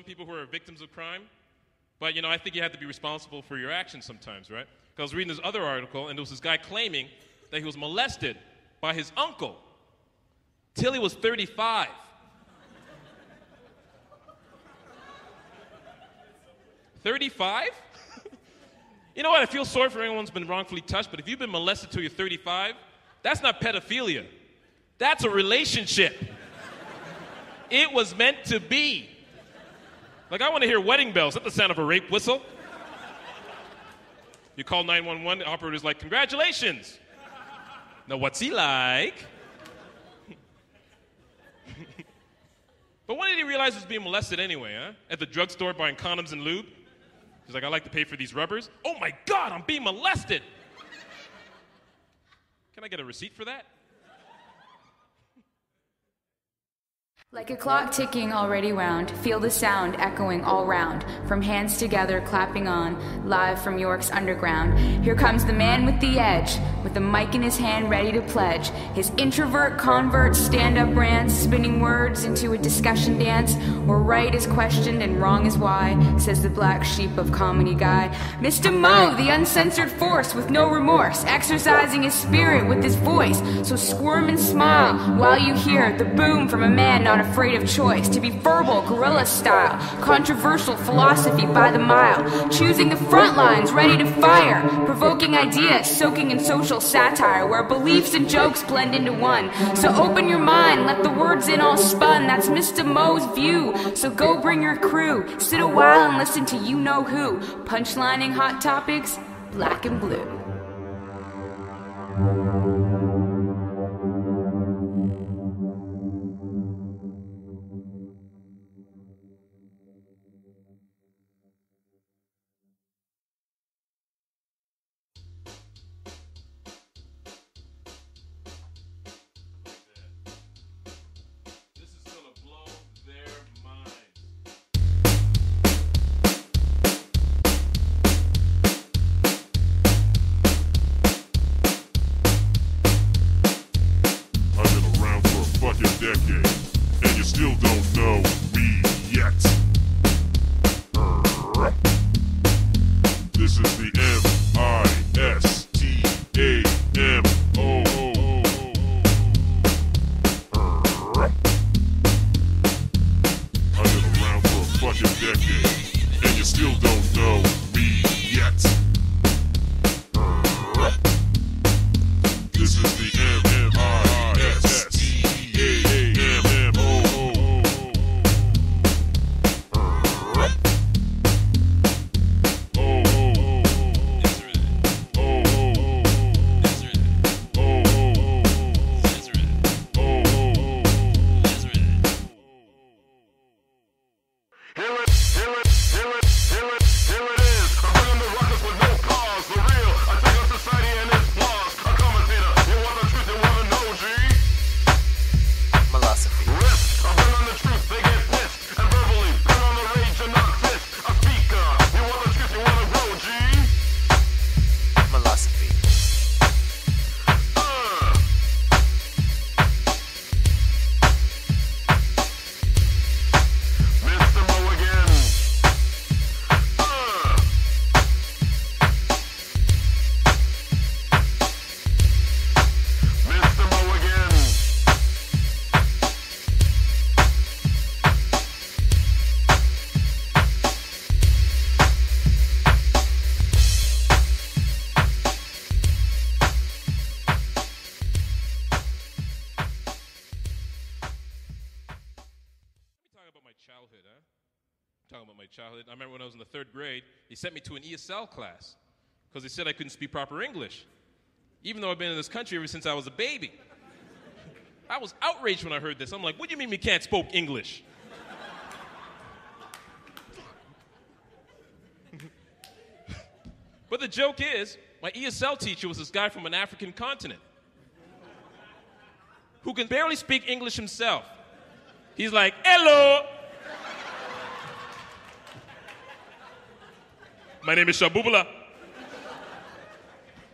people who are victims of crime. But, you know, I think you have to be responsible for your actions sometimes, right? Because I was reading this other article, and there was this guy claiming that he was molested by his uncle till he was 35. 35? You know what? I feel sorry for anyone who's been wrongfully touched, but if you've been molested till you're 35, that's not pedophilia. That's a relationship. It was meant to be. Like, I want to hear wedding bells. That's the sound of a rape whistle. You call 911, the operator's like, congratulations. Now, what's he like? But when did he realize he was being molested anyway, huh? At the drugstore buying condoms and lube? He's like, I like to pay for these rubbers. Oh my God, I'm being molested. Can I get a receipt for that? Like a clock ticking already wound, feel the sound echoing all round, from hands together clapping on, live from York's underground. Here comes the man with the edge, with a mic in his hand ready to pledge his introvert convert stand-up rants, spinning words into a discussion dance, where right is questioned and wrong is why, says the black sheep of comedy guy. MISTA MO, the uncensored force with no remorse, exercising his spirit with his voice, so squirm and smile while you hear the boom from a man not afraid of choice, to be verbal, guerrilla style, controversial philosophy by the mile, choosing the front lines, ready to fire, provoking ideas, soaking in social satire, where beliefs and jokes blend into one. So open your mind, let the words in all spun, that's MISTA MO's view. So go bring your crew, sit a while and listen to you know who, punchlining hot topics, black and blue. Childhood. I remember when I was in the 3rd grade, they sent me to an ESL class because they said I couldn't speak proper English, even though I've been in this country ever since I was a baby. I was outraged when I heard this. I'm like, what do you mean we can't speak English? But the joke is, my ESL teacher was this guy from an African continent who can barely speak English himself. He's like, hello. My name is Shabubula.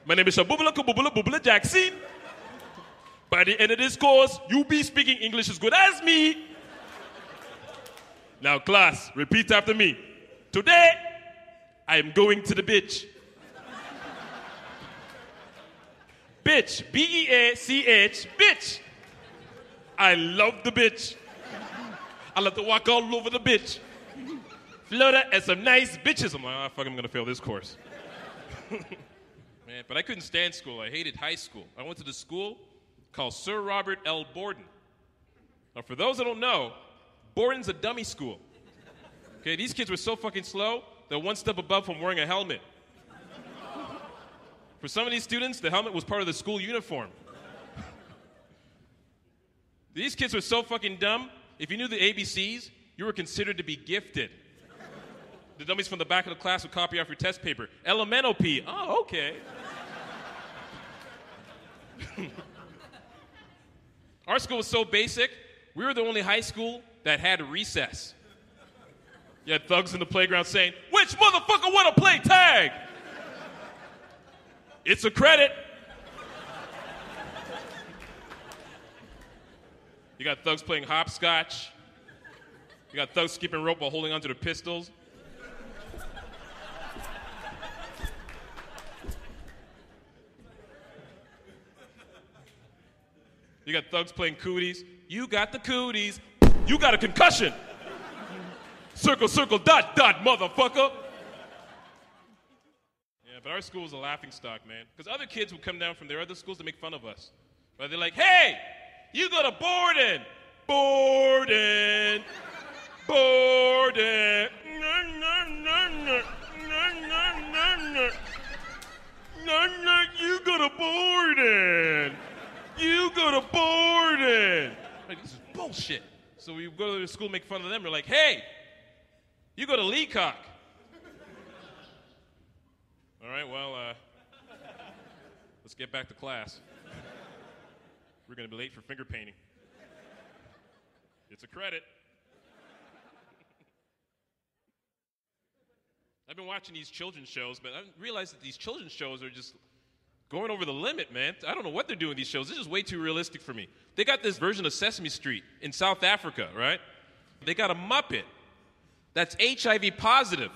My name is Shabubula Kububula Bubula Jackson. By the end of this course, you'll be speaking English as good as me. Now, class, repeat after me. Today, I am going to the bitch. Bitch, B-E-A-C-H, bitch. I love the bitch. I love to walk all over the bitch. Florida and some nice bitches. I'm like, oh, fuck, I'm gonna fail this course. Man, but I couldn't stand school. I hated high school. I went to the school called Sir Robert L. Borden. Now, for those that don't know, Borden's a dummy school. Okay, these kids were so fucking slow, they're one step above from wearing a helmet. For some of these students, the helmet was part of the school uniform. These kids were so fucking dumb, if you knew the ABCs, you were considered to be gifted. The dummies from the back of the class would copy off your test paper. L-M-N-O-P. Oh, okay. Our school was so basic, we were the only high school that had recess. You had thugs in the playground saying, "Which motherfucker wanna play tag?" It's a credit. You got thugs playing hopscotch. You got thugs skipping rope while holding onto their pistols. You got thugs playing cooties. You got the cooties. You got a concussion. Circle, circle, dot, dot, motherfucker. Yeah, but our school was a laughingstock, man. Because other kids would come down from their other schools to make fun of us. But they're like, "Hey, you go to Borden. Borden. Borden. You go to Borden. You go to Borden." Like, this is bullshit. So we go to the school, make fun of them. They're like, "Hey, you go to Leacock." All right, well, let's get back to class. We're going to be late for finger painting. It's a credit. I've been watching these children's shows, but I realized that these children's shows are just going over the limit, man. I don't know what they're doing with these shows. This is way too realistic for me. They got this version of Sesame Street in South Africa, right? They got a Muppet that's HIV positive.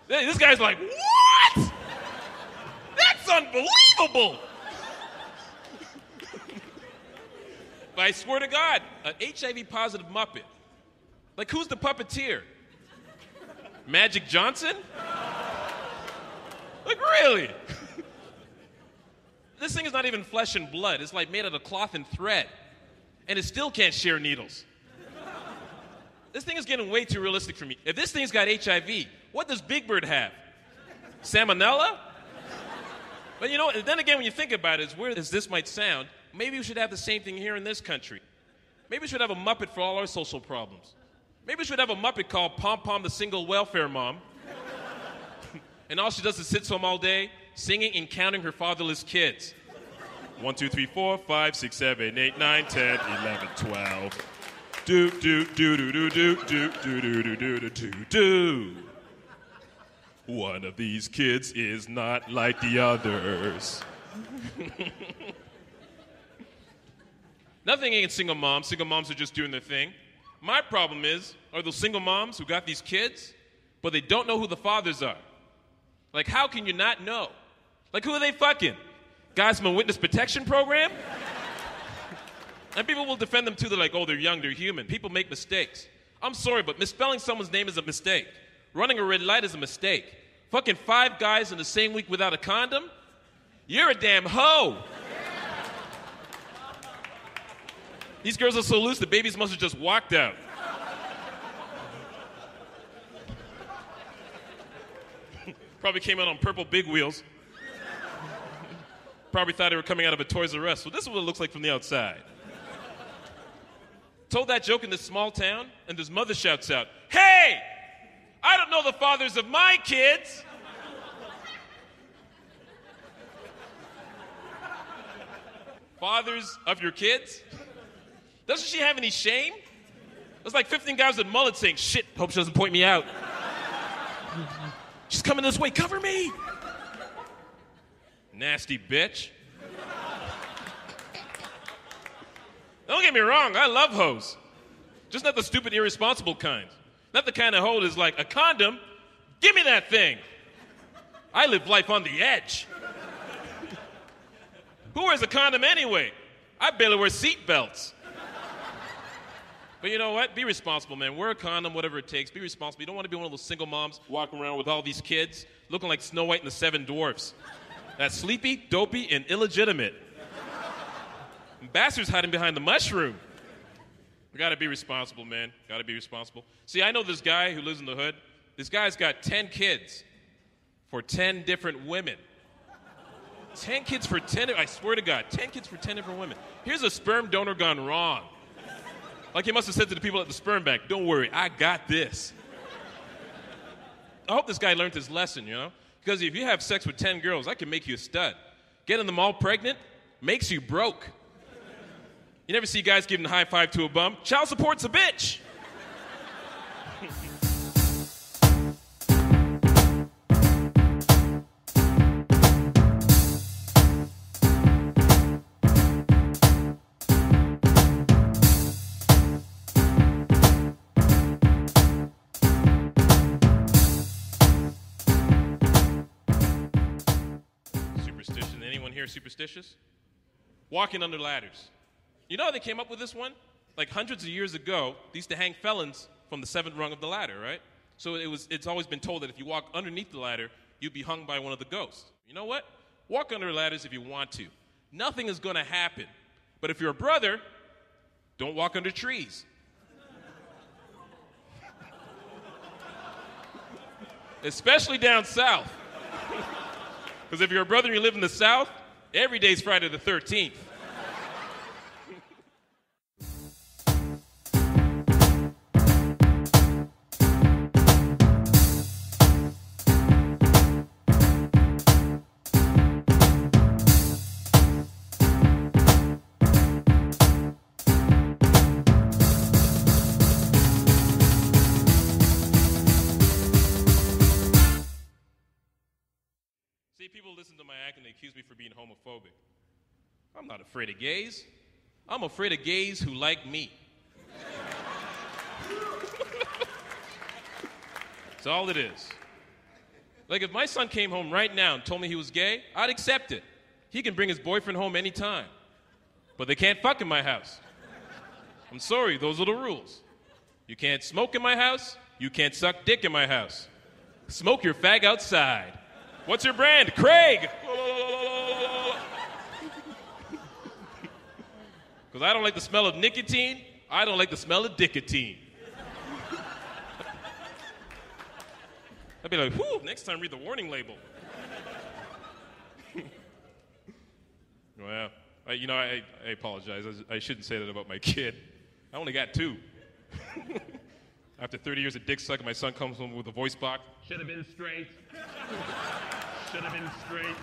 This guy's like, "What? That's unbelievable." But I swear to God, an HIV positive Muppet. Like, who's the puppeteer? Magic Johnson? Like, really? This thing is not even flesh and blood. It's like made out of cloth and thread. And it still can't share needles. This thing is getting way too realistic for me. If this thing's got HIV, what does Big Bird have? Salmonella? But you know, then again, when you think about it, as weird as this might sound, maybe we should have the same thing here in this country. Maybe we should have a Muppet for all our social problems. Maybe we should have a Muppet called Pom Pom the Single Welfare Mom. And all she does is sits home all day, singing and counting her fatherless kids. 1, 2, 3, 4, 5, 6, 7, 8, 9, 10, 11, 12. Do, do, do, do, do, do, do, do, do, do, do, do, do. One of these kids is not like the others. Nothing against single moms. Single moms are just doing their thing. My problem are those single moms who got these kids, but they don't know who the fathers are. Like, how can you not know? Like, who are they fucking? Guys from a witness protection program? And people will defend them too. They're like, "Oh, they're young, they're human. People make mistakes." I'm sorry, but misspelling someone's name is a mistake. Running a red light is a mistake. Fucking 5 guys in the same week without a condom? You're a damn hoe. These girls are so loose, the babies must have just walked out. Probably came out on purple big wheels. Probably thought they were coming out of a Toys R Us. So this is what it looks like from the outside. Told that joke in this small town, and this mother shouts out, "Hey, I don't know the fathers of my kids." Fathers of your kids? Doesn't she have any shame? There's like 15 guys with mullets saying, "Shit, hope she doesn't point me out. She's coming this way, cover me." Nasty bitch. Don't get me wrong, I love hoes. Just not the stupid, irresponsible kind. Not the kind of hoe that's like, a condom? Give me that thing. I live life on the edge. Who wears a condom anyway? I barely wear seat belts. But you know what? Be responsible, man. Wear a condom, whatever it takes. Be responsible. You don't want to be one of those single moms walking around with all these kids looking like Snow White and the Seven Dwarfs. That's sleepy, dopey, and illegitimate. And bastards hiding behind the mushroom. We gotta be responsible, man. Gotta be responsible. See, I know this guy who lives in the hood. This guy's got 10 kids for 10 different women. 10 kids for 10, I swear to God, 10 kids for 10 different women. Here's a sperm donor gone wrong. Like he must have said to the people at the sperm bank, don't worry, I got this. I hope this guy learned his lesson, you know? Because if you have sex with 10 girls, that can make you a stud. Getting them all pregnant makes you broke. You never see guys giving a high five to a bum. Child support's a bitch. Superstition. Anyone here superstitious? Walking under ladders. You know how they came up with this one? Like hundreds of years ago, they used to hang felons from the 7th rung of the ladder, right? So it's always been told that if you walk underneath the ladder, you'd be hung by one of the ghosts. You know what? Walk under ladders if you want to. Nothing is going to happen. But if you're a brother, don't walk under trees. Especially down south. Because if you're a brother and you live in the south, every day's Friday the 13th. People listen to my act and they accuse me for being homophobic. I'm not afraid of gays. I'm afraid of gays who like me. That's all it is. Like if my son came home right now and told me he was gay, I'd accept it. He can bring his boyfriend home anytime. But they can't fuck in my house. I'm sorry, those are the rules. You can't smoke in my house. You can't suck dick in my house. Smoke your fag outside. What's your brand? Craig! Because I don't like the smell of nicotine, I don't like the smell of dickotine. I'd be like, whew, next time read the warning label. Well, I apologize. I shouldn't say that about my kid. I only got 2. After 30 years of dick sucking, my son comes home with a voice box. Should have been straight. Should have been straight.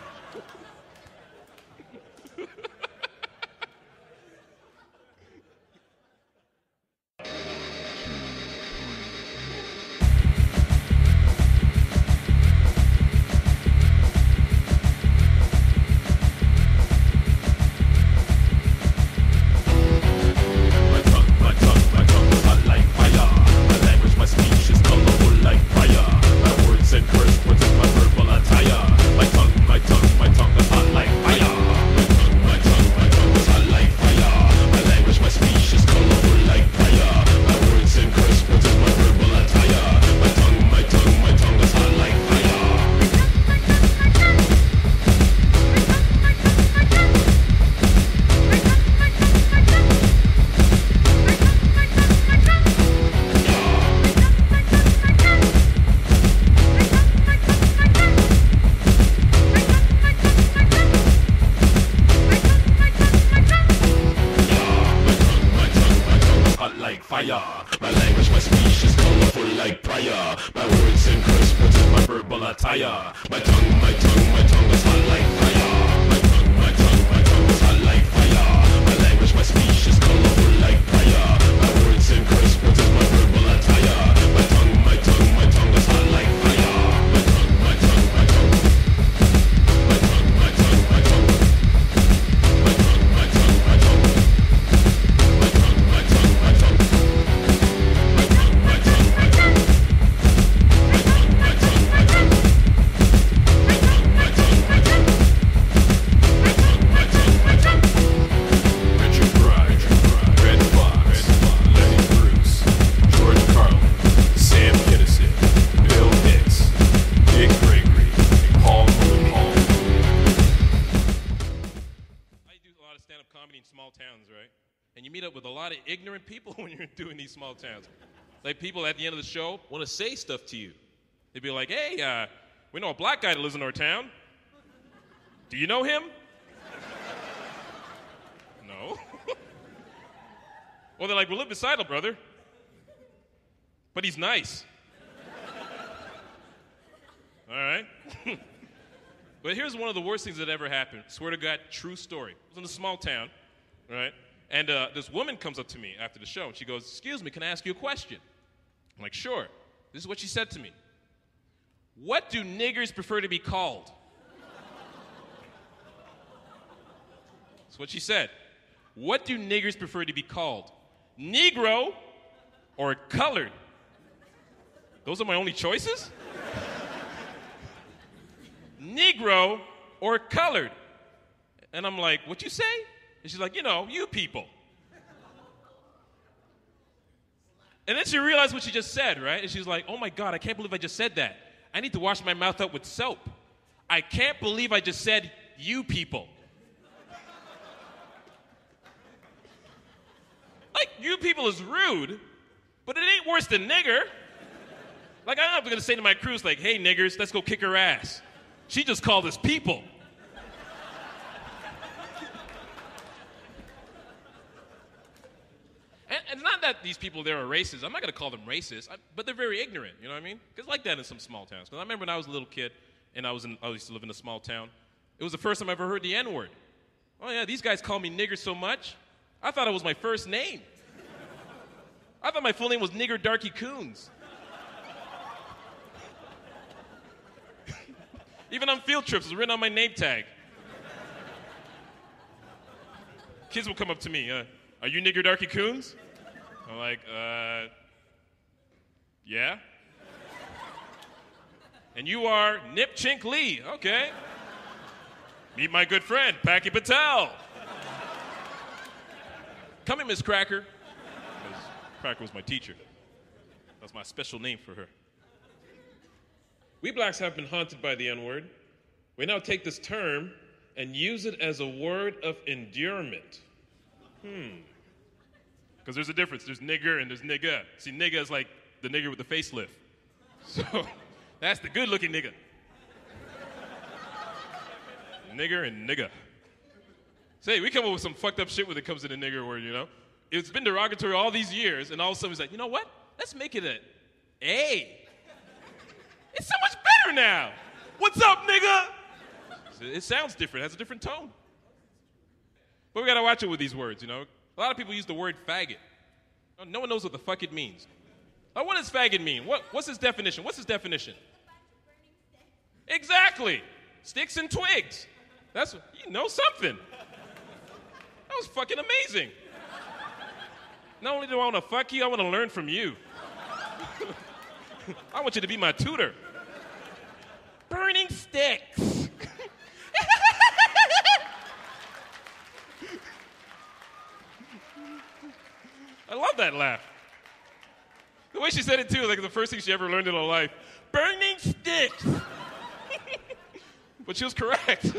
up with a lot of ignorant people when you're doing these small towns. Like people at the end of the show want to say stuff to you. They'd be like, hey, we know a black guy that lives in our town. Do you know him? No. Well, they're like, we live beside him, brother. But he's nice. All right. But here's one of the worst things that ever happened. Swear to God, true story. It was in a small town, right? And this woman comes up to me after the show, and she goes, excuse me, can I ask you a question? I'm like, sure. This is what she said to me. What do niggers prefer to be called? That's what she said. What do niggers prefer to be called? Negro or colored? Those are my only choices? Negro or colored? And I'm like, what you say? And she's like, you know, you people. And then she realized what she just said, right? And she's like, oh my God, I can't believe I just said that. I need to wash my mouth out with soap. I can't believe I just said you people. Like, you people is rude, but it ain't worse than nigger. Like, I'm not going to say to my crews, like, hey, niggers, let's go kick her ass. She just called us people. And not that these people there are racist. I'm not going to call them racist, but they're very ignorant, you know what I mean? Because like that in some small towns. Because I remember when I was a little kid, and I used to live in a small town, it was the first time I ever heard the N-word. Oh, yeah, these guys call me nigger so much, I thought it was my first name. I thought my full name was Nigger Darky Coons. Even on field trips, it was written on my name tag. Kids will come up to me, are you Nigger Darky Coons? I'm like, yeah. And you are Nip Chink Lee, okay. Meet my good friend, Packy Patel. Come in, Miss Cracker. Cracker was my teacher. That's my special name for her. We blacks have been haunted by the N-word. We now take this term and use it as a word of endearment. Because there's a difference. There's nigger and there's nigga. See, nigga is like the nigger with the facelift. So that's the good-looking nigga. Nigger and nigga. Say, we come up with some fucked up shit when it comes to the nigger word, you know? It's been derogatory all these years, and all of a sudden it's like, you know what? Let's make it an A. It's so much better now. What's up, nigga? It sounds different. It has a different tone. But we gotta watch it with these words, you know? A lot of people use the word faggot. No one knows what the fuck it means. Now, what does faggot mean? What's his definition? What's his definition? Exactly. Sticks and twigs. That's, you know something. That was fucking amazing. Not only do I want to fuck you, I want to learn from you. I want you to be my tutor. Burning sticks. I love that laugh. The way she said it, too, was like the first thing she ever learned in her life. Burning sticks. But she was correct.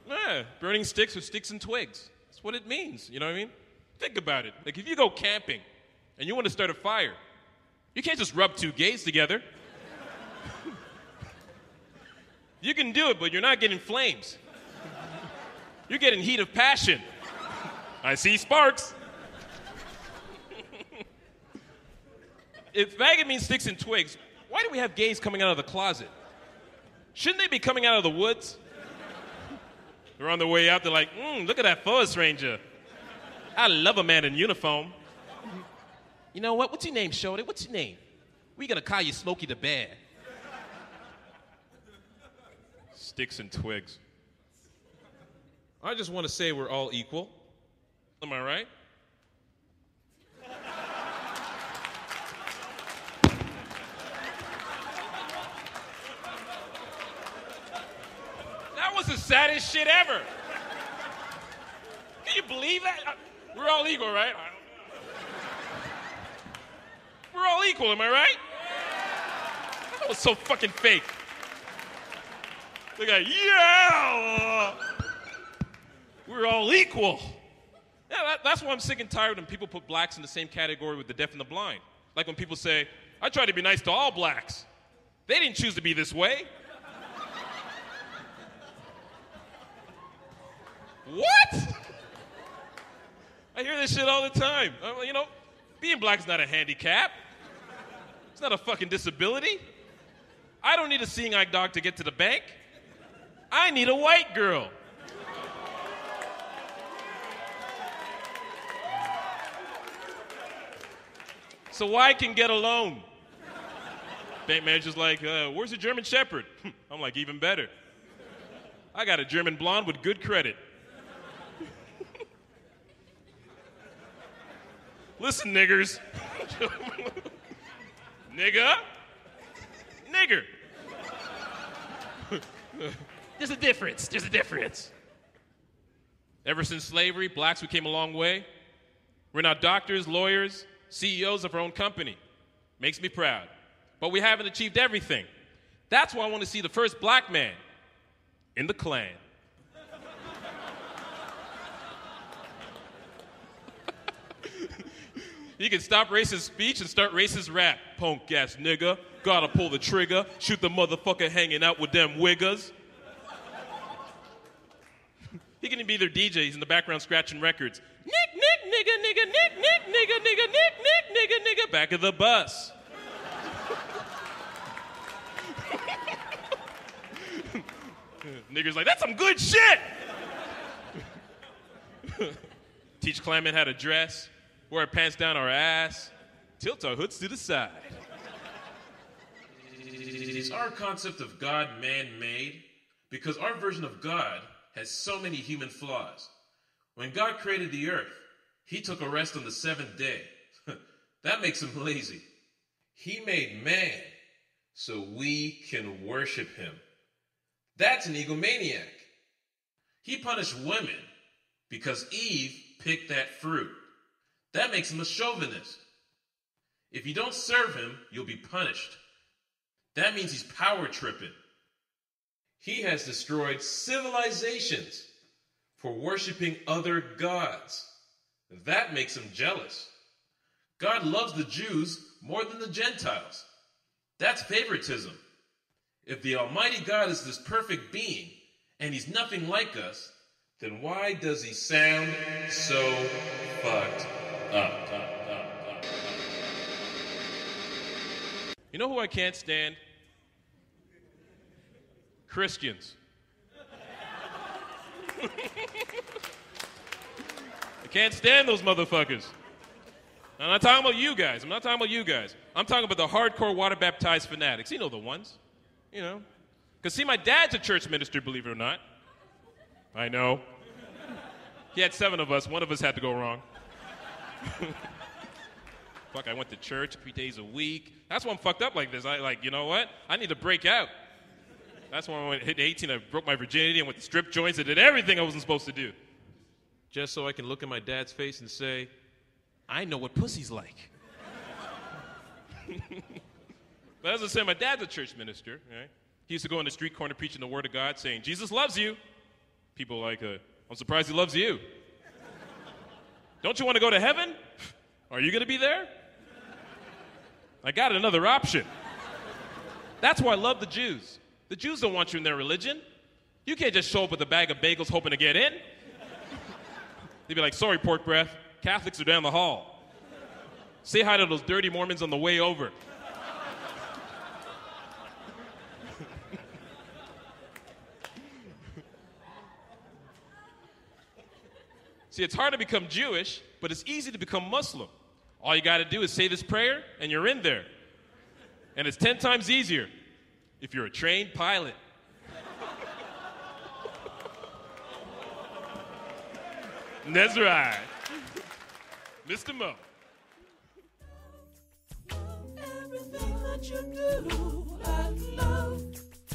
Yeah, burning sticks with sticks and twigs. That's what it means, you know what I mean? Think about it. Like, if you go camping and you want to start a fire, you can't just rub two gays together. You can do it, but you're not getting flames. You're getting heat of passion. I see sparks. If faggot means sticks and twigs, why do we have gays coming out of the closet? Shouldn't they be coming out of the woods? They're on their way out, they're like, look at that forest ranger. I love a man in uniform. You know what? What's your name, shorty? What's your name? We gonna call you Smokey the Bear. Sticks and twigs. I just want to say we're all equal. Am I right? That was the saddest shit ever. Can you believe that? We're all equal, right? We're all equal, am I right? That was so fucking fake. They're like, yeah! We're all equal. Yeah, That's why I'm sick and tired when people put blacks in the same category with the deaf and the blind. Like when people say, I try to be nice to all blacks. They didn't choose to be this way. What? I hear this shit all the time. You know, being black is not a handicap. It's not a fucking disability. I don't need a seeing eye dog to get to the bank. I need a white girl. So I can get a loan. Bank manager's like, where's the German Shepherd? I'm like, even better. I got a German blonde with good credit. Listen, niggers. Nigga. Nigger. There's a difference. There's a difference. Ever since slavery, blacks became a long way. We're now doctors, lawyers, CEOs of our own company. Makes me proud. But we haven't achieved everything. That's why I want to see the first black man in the Klan. He can stop racist speech and start racist rap. Punk ass nigga, gotta pull the trigger, shoot the motherfucker hanging out with them wiggers. He can be their DJ, he's in the background scratching records. Nick, nigga, nigga, Nick, nigga, back of the bus. Nigger's like, that's some good shit! Teach Clement how to dress, wear our pants down our ass, tilt our hoods to the side. Is our concept of God man-made? Because our version of God has so many human flaws. When God created the earth, he took a rest on the seventh day. That makes him lazy. He made man so we can worship him. That's an egomaniac. He punished women because Eve picked that fruit. That makes him a chauvinist. If you don't serve him, you'll be punished. That means he's power tripping. He has destroyed civilizations for worshiping other gods. That makes him jealous. God loves the Jews more than the Gentiles. That's favoritism. If the Almighty God is this perfect being and he's nothing like us, then why does he sound so fucked up? You know who I can't stand? Christians. I can't stand those motherfuckers. I'm not talking about you guys. I'm talking about the hardcore water-baptized fanatics. You know the ones. You know. Because, see, my dad's a church minister, believe it or not. I know. He had 7 of us. One of us had to go wrong. Fuck, I went to church 3 days a week. That's why I'm fucked up like this. You know what? I need to break out. That's when I hit 18, I broke my virginity and went to strip joints and did everything I wasn't supposed to do. Just so I can look in my dad's face and say, I know what pussy's like. But as I said, my dad's a church minister. Right? He used to go on the street corner preaching the word of God saying, Jesus loves you. People like, I'm surprised he loves you. Don't you want to go to heaven? Are you going to be there? I got another option. That's why I love the Jews. The Jews don't want you in their religion. You can't just show up with a bag of bagels hoping to get in. They'd be like, sorry, pork breath. Catholics are down the hall. Say hi to those dirty Mormons on the way over. See, it's hard to become Jewish, but it's easy to become Muslim. All you got to do is say this prayer, and you're in there. And it's 10 times easier if you're a trained pilot. That's right. MISTA MO. Everything that you do, I love.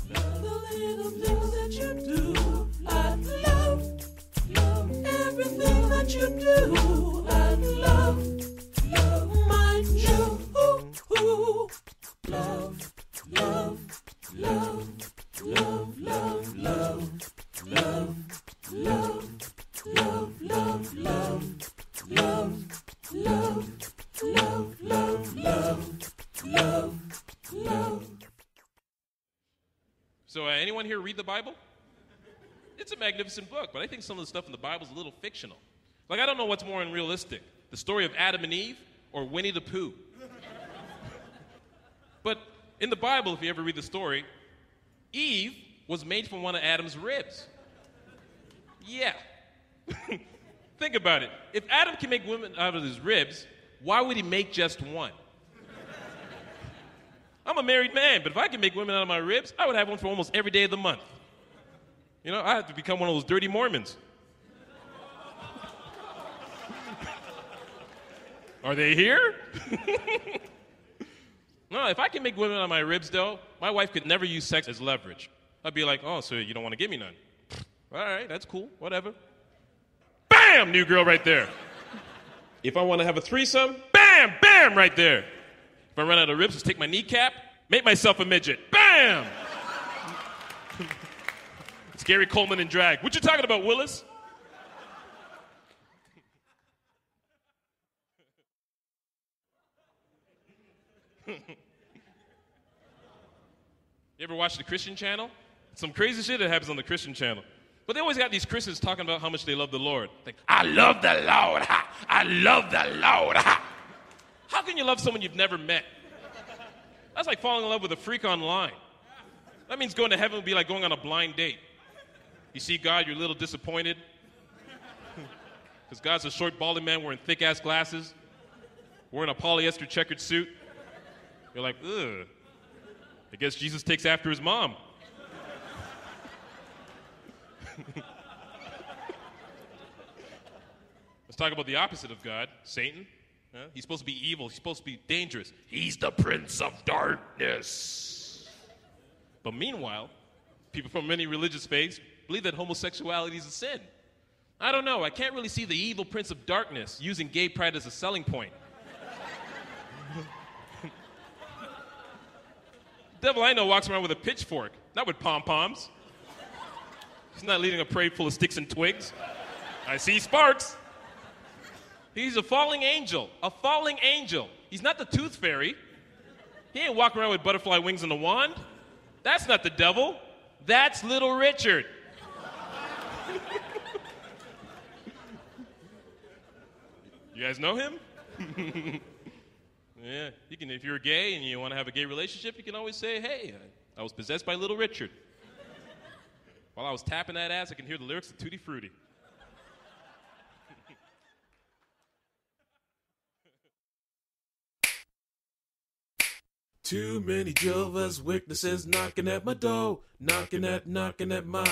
The little things that you do, I love. Everything that you do, I love. Mind you, love, love, love, love, love, love, love, love, love, love, love, So anyone here read the Bible? It's a magnificent book, but I think some of the stuff in the Bible is a little fictional. Like, I don't know what's more unrealistic, the story of Adam and Eve or Winnie the Pooh. But in the Bible, if you ever read the story, Eve was made from one of Adam's ribs. Yeah. Think about it. If Adam can make women out of his ribs, why would he make just one? I'm a married man, but if I can make women out of my ribs, I would have one for almost every day of the month. You know, I have to become one of those dirty Mormons. Are they here? No, if I can make women out of my ribs, though, my wife could never use sex as leverage. I'd be like, oh, so you don't want to give me none? All right, that's cool, whatever. Bam! New girl right there. If I want to have a threesome, bam, bam, right there. If I run out of ribs, just take my kneecap, make myself a midget. Bam! It's Gary Coleman in drag. What you talking about, Willis? You ever watch the Christian channel? Some crazy shit that happens on the Christian channel. But they always got these Christians talking about how much they love the Lord. Like, I love the Lord. Ha! I love the Lord. Ha! How can you love someone you've never met? That's like falling in love with a freak online. That means going to heaven would be like going on a blind date. You see God, you're a little disappointed. Because God's a short, balding man wearing thick-ass glasses, wearing a polyester checkered suit. You're like, ugh. I guess Jesus takes after his mom. Let's talk about the opposite of God, Satan. He's supposed to be evil. He's supposed to be dangerous. He's the prince of darkness. But meanwhile, people from many religious faiths believe that homosexuality is a sin. I don't know. I can't really see the evil prince of darkness using gay pride as a selling point. The devil I know walks around with a pitchfork, not with pom-poms. He's not leading a parade full of sticks and twigs. I see sparks. He's a falling angel. A falling angel. He's not the tooth fairy. He ain't walking around with butterfly wings and a wand. That's not the devil. That's Little Richard. You guys know him? Yeah. You can, if you're gay and you want to have a gay relationship, you can always say, hey, I was possessed by Little Richard. While I was tapping that ass, I can hear the lyrics of Tutti Frutti. Too many Jehovah's Witnesses knocking at my door, knocking at my.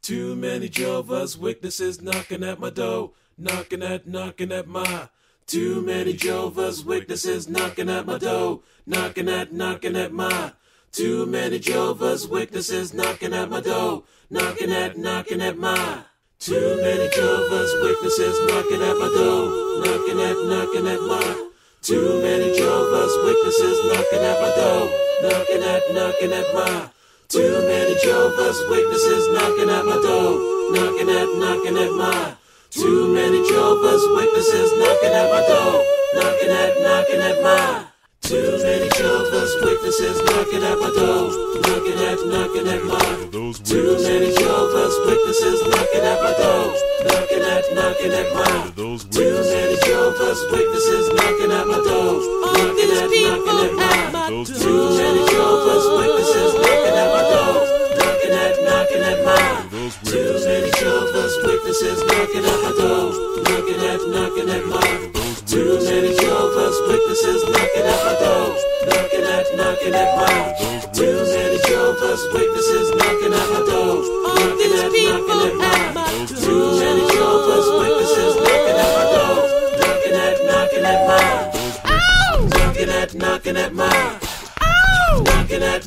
Too many Jehovah's Witnesses knocking at my door, knocking at my. Too many Jehovah's Witnesses knocking at my door, knocking at my. Too many Jehovah's Witnesses knocking at my door, knocking at my. Too many Jehovah's Witnesses knocking at my door, knocking at my. Too many Jehovah's Witnesses knocking at my door, knocking at my. Too many Jehovah's Witnesses knocking at my door, knocking at my. Too many Jehovah's Witnesses knocking at my door, knocking at my. Too many Jehovah's Witnesses knocking at my door, knocking at my. Too many Jehovah's Witnesses knocking at my door, knocking at my. Too many Jehovah's Witnesses knocking at my door, knocking at my. Too many Jehovah's Witnesses knocking at my door, knocking at my. Too many Jehovah's Witnesses knocking at my door, knocking at my. Too many Jehovah's Witnesses knocking at my door, knocking at my. Too many Jehovah's Witnesses knocking at my door, knocking at my. Too many Jehovah's Witnesses knocking at my door, knocking at my. Knocking at my.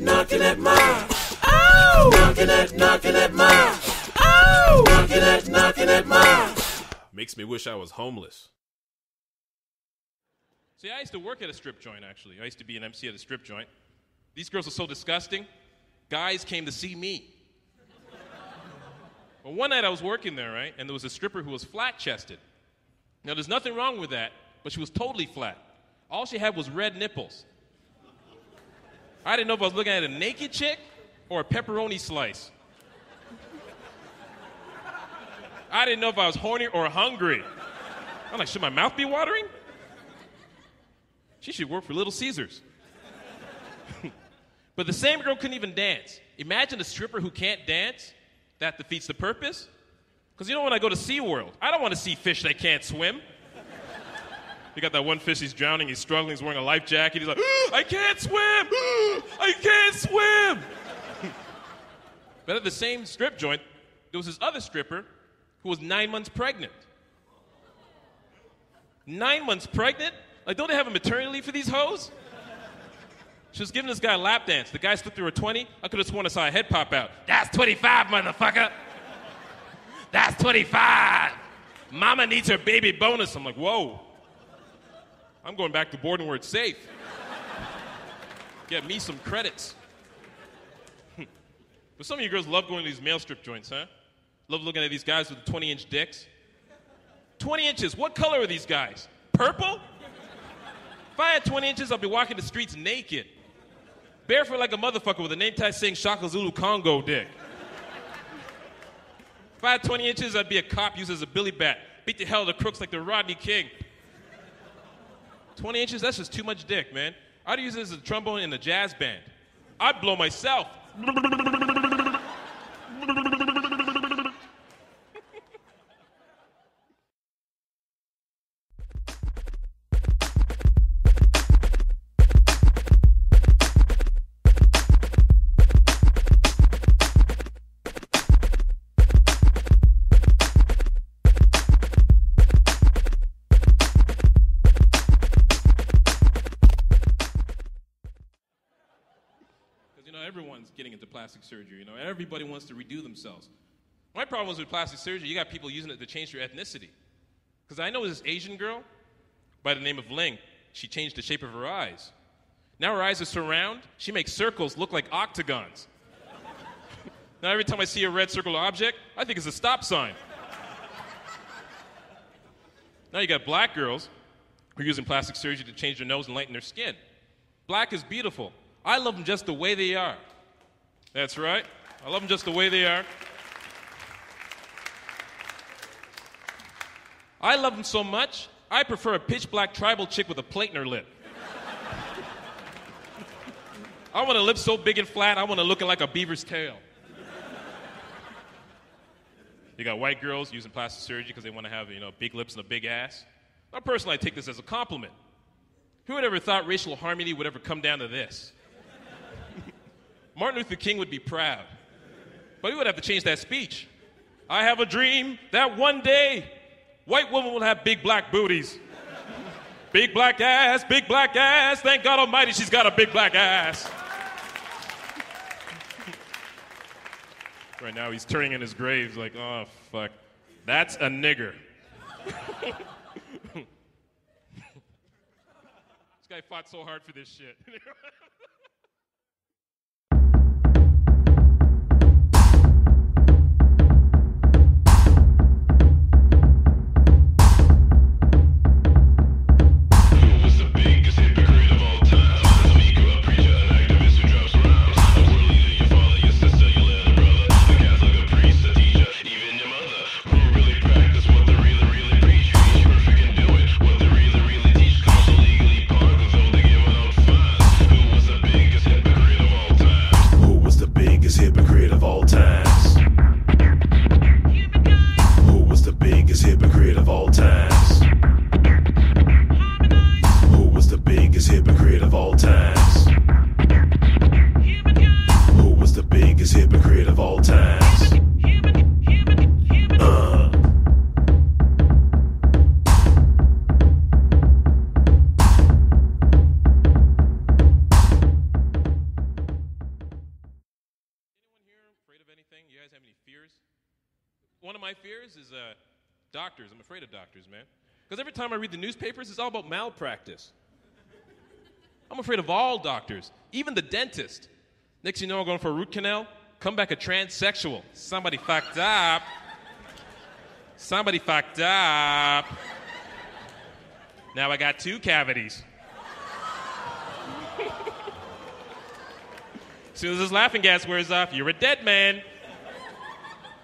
Knocking at my. Knocking at my. Knocking at my. Makes me wish I was homeless. See, I used to work at a strip joint, actually. I used to be an MC at a strip joint. These girls were so disgusting, guys came to see me. Well, one night I was working there, right, and there was a stripper who was flat-chested. Now, there's nothing wrong with that, but she was totally flat. All she had was red nipples. I didn't know if I was looking at a naked chick or a pepperoni slice. I didn't know if I was horny or hungry. I'm like, should my mouth be watering? She should work for Little Caesars. But the same girl couldn't even dance. Imagine a stripper who can't dance. That defeats the purpose. Because you know when I go to SeaWorld, I don't want to see fish that can't swim. You got that one fish, he's drowning, he's struggling, he's wearing a life jacket. He's like, I can't swim! I can't swim! But at the same strip joint, there was this other stripper who was 9 months pregnant. 9 months pregnant? Like, don't they have a maternity leave for these hoes? She was giving this guy a lap dance. The guy slipped through her 20. I could have sworn I saw a head pop out. That's 25, motherfucker. That's 25. Mama needs her baby bonus. I'm like, whoa. I'm going back to boarding where it's safe. Get me some credits. But some of you girls love going to these male strip joints, huh? Love looking at these guys with the 20-inch dicks. 20 inches. What color are these guys? Purple? If I had 20 inches, I'd be walking the streets naked. Barefoot like a motherfucker with a name tag saying Shaka Zulu Congo dick. If I had 20 inches, I'd be a cop used as a billy bat. Beat the hell out of the crooks like the Rodney King. 20 inches, that's just too much dick, man. I'd use it as a trombone in a jazz band. I'd blow myself. Everyone's getting into plastic surgery, you know. Everybody wants to redo themselves. My problem is with plastic surgery, you got people using it to change their ethnicity. Because I know this Asian girl by the name of Ling. She changed the shape of her eyes. Now her eyes are so round, she makes circles look like octagons. Now every time I see a red circle object, I think it's a stop sign. Now you got black girls who are using plastic surgery to change their nose and lighten their skin. Black is beautiful. I love them just the way they are. That's right. I love them just the way they are. I love them so much, I prefer a pitch black tribal chick with a plate in her lip. I want a lip so big and flat, I want to look like a beaver's tail. You got white girls using plastic surgery because they want to have, you know, big lips and a big ass. Now, personally, I take this as a compliment. Who would ever thought racial harmony would ever come down to this? Martin Luther King would be proud. But he would have to change that speech. I have a dream that one day white women will have big black booties. Big black ass, thank God almighty she's got a big black ass. Right now he's turning in his grave he's like, oh fuck, that's a nigger. This guy fought so hard for this shit. One of my fears is doctors. I'm afraid of doctors, man. Because every time I read the newspapers, it's all about malpractice. I'm afraid of all doctors, even the dentist. Next thing you know, I'm going for a root canal, come back a transsexual. Somebody fucked up. Somebody fucked up. Now I got 2 cavities. As soon as this laughing gas wears off, you're a dead man.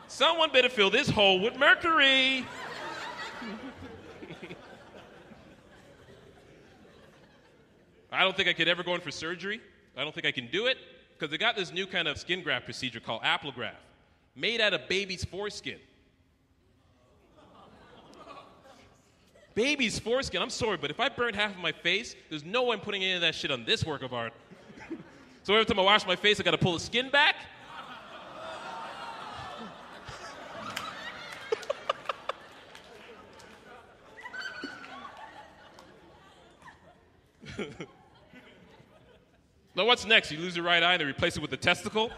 Someone better fill this hole with mercury. I don't think I could ever go in for surgery. I don't think I can do it because they got this new kind of skin graft procedure called Applegraft, made out of baby's foreskin. Baby's foreskin, I'm sorry, but if I burnt half of my face, there's no way I'm putting any of that shit on this work of art. So every time I wash my face, I gotta pull the skin back. Now what's next? You lose your right eye and they replace it with a testicle?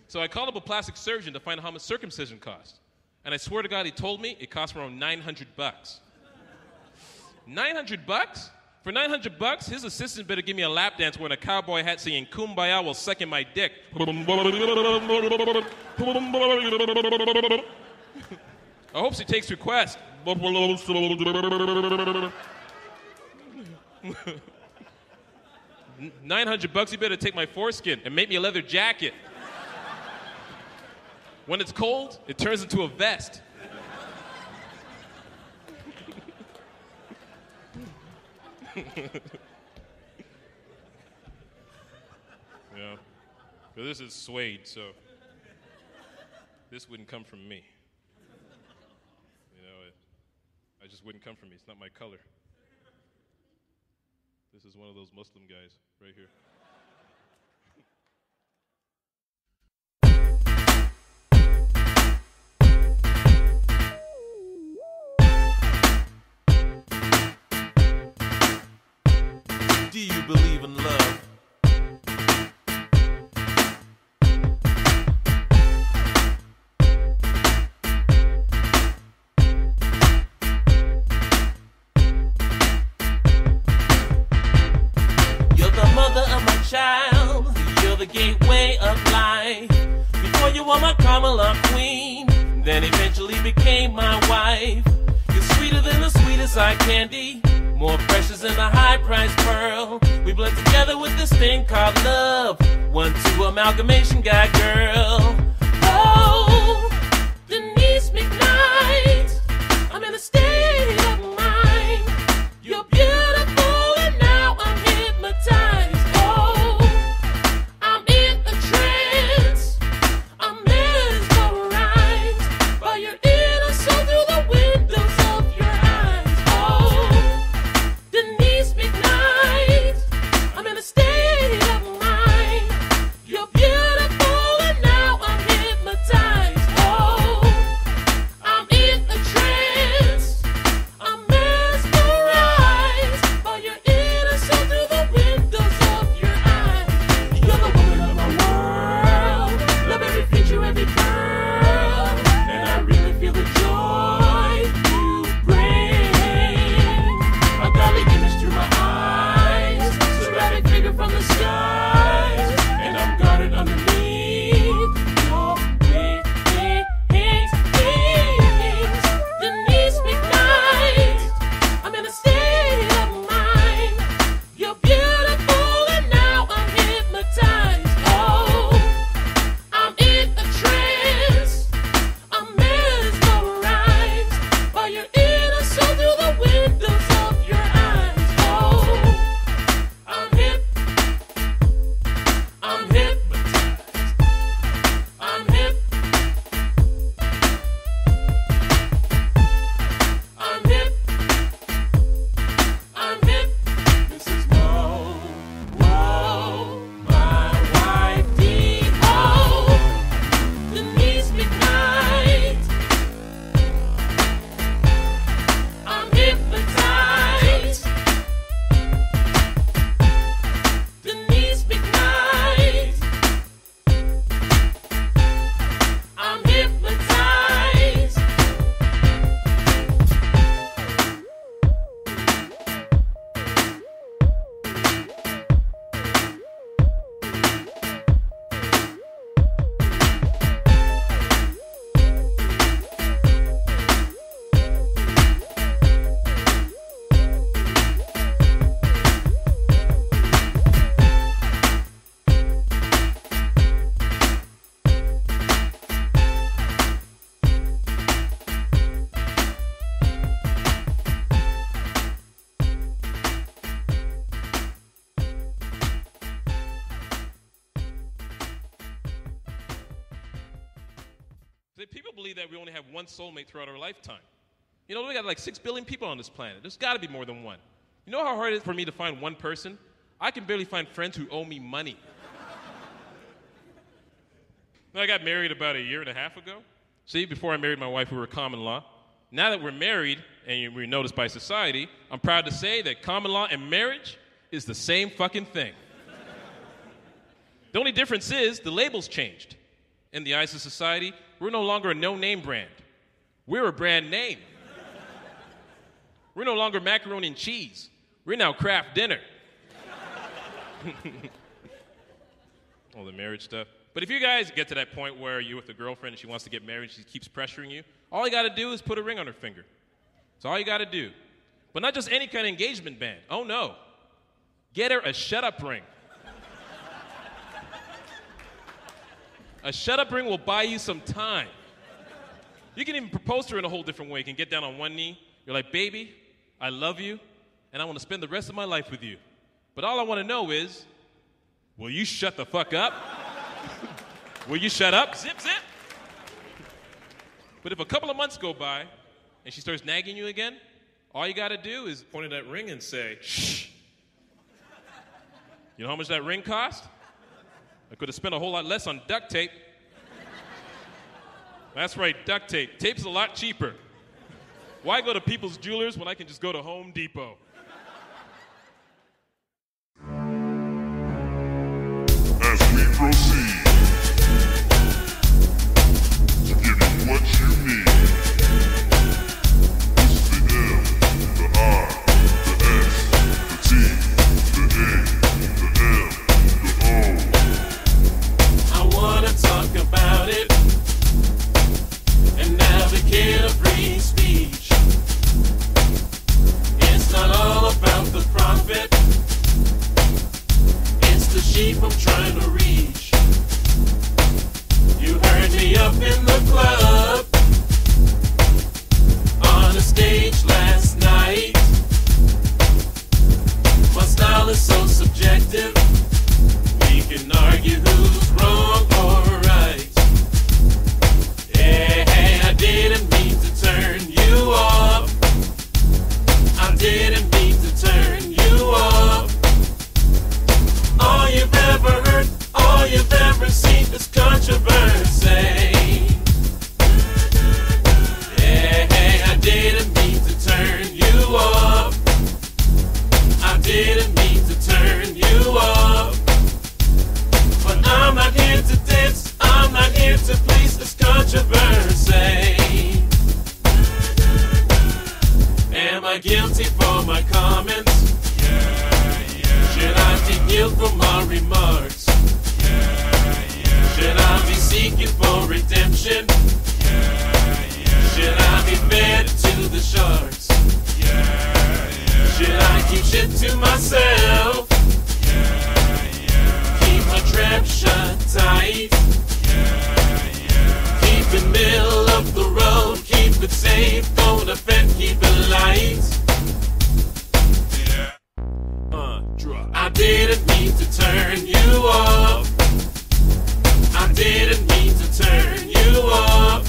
So I called up a plastic surgeon to find out how much circumcision cost. And I swear to God, he told me it cost around $900. $900? For $900, his assistant better give me a lap dance wearing a cowboy hat singing Kumbaya while sucking my dick. I hope she takes request. $900, you better take my foreskin and make me a leather jacket. When it's cold, it turns into a vest. Yeah. But this is suede, so this wouldn't come from me. You know, I just wouldn't come from me. It's not my color. This is one of those Muslim guys right here. Do you believe in love? You're the mother of my child. You're the gateway of life. Before you were my Kamala queen, then eventually became my wife. You're sweeter than the sweetest eye candy, more precious than a high-priced pearl. We blend together with this thing called love. 1-2 amalgamation guy, girl. Oh, Denise McKnight, I'm in a state of mind. You're beautiful and now I'm hypnotized. Oh, I'm in a trance. I'm mesmerized by your inner soul through the windows of your eyes. Oh, Denise McKnight, I'm in a state of mind. You're beautiful and now I'm hypnotized. Oh, I'm in a trance. I'm mesmerized by your inner soul through the windows of your eyes. You're the woman of my world. Love every feature, every curl. And I really feel the joy you bring. A godly image through my eyes, sporadic figure from the skies, and I'm guarded underneath your wings. Denise McKnight, I'm in a state of mind. You're beautiful and now I'm hypnotized. Oh, I'm in a trance. I'm mesmerized by your inner soul through the windows of your eyes. Oh, I'm hypnotized. believe that we only have one soulmate throughout our lifetime. You know, we got like 6 billion people on this planet. There's got to be more than one. You know how hard it is for me to find one person? I can barely find friends who owe me money. I got married about 1.5 years ago. See, before I married my wife, we were common law. Now that we're married and we're noticed by society, I'm proud to say that common law and marriage is the same fucking thing. The only difference is the label's changed. In the eyes of society, we're no longer a no-name brand. We're a brand name. We're no longer macaroni and cheese. We're now Kraft Dinner. All the marriage stuff. But if you guys get to that point where you're with a girlfriend and she wants to get married, she keeps pressuring you, all you got to do is put a ring on her finger. That's all you got to do. But not just any kind of engagement band. Oh, no. Get her a shut-up ring. A shut-up ring will buy you some time. You can even propose to her in a whole different way. You can get down on one knee. You're like, baby, I love you, and I want to spend the rest of my life with you. But all I want to know is, will you shut the fuck up? Will you shut up? Zip, zip. But if a couple of months go by and she starts nagging you again, all you got to do is point at that ring and say, shh. You know how much that ring cost? I could have spent a whole lot less on duct tape. That's right, duct tape. Tape's a lot cheaper. Why go to People's Jewelers when I can just go to Home Depot? As we proceed to give you what you need, it's the M, the I, the S, the T, the A, the M, the O. I wanna talk about it and navigate a free speech. It's not all about the profit. It's the sheep I'm trying to reach. You heard me up in the club on a stage last night. My style is so subjective. We can argue who's wrong or right. Hey, I didn't mean to turn you off. I didn't mean to turn you off. All you've ever heard, all you've ever seen is controversy. Hey, I didn't mean to turn you off. I didn't mean to turn you off. But I'm not here to dance, I'm not here to please this controversy. Am I guilty for my comments? Should I be guilty for my remarks? Should I be seeking for redemption? Should I be fed to the sharks? Should I keep shit to myself? Keep my trap shut tight. Keep it middle of the road. Keep it safe, don't offend, keep it light. I didn't mean to turn you off. I didn't mean to turn you off.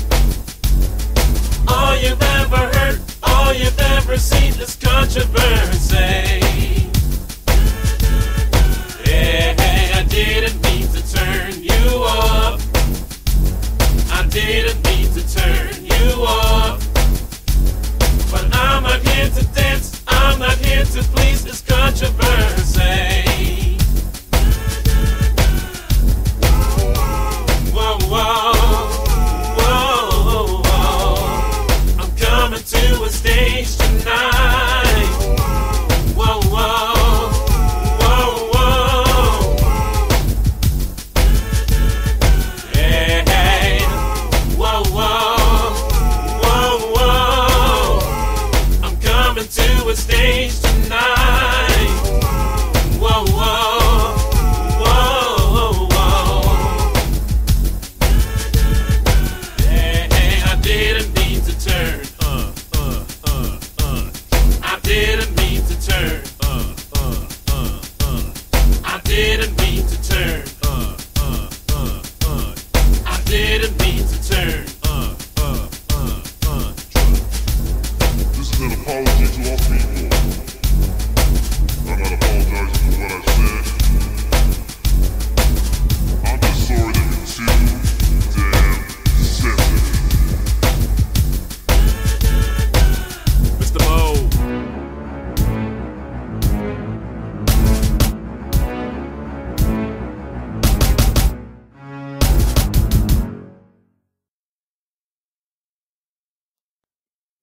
All you've ever heard, all you've ever seen is controversy.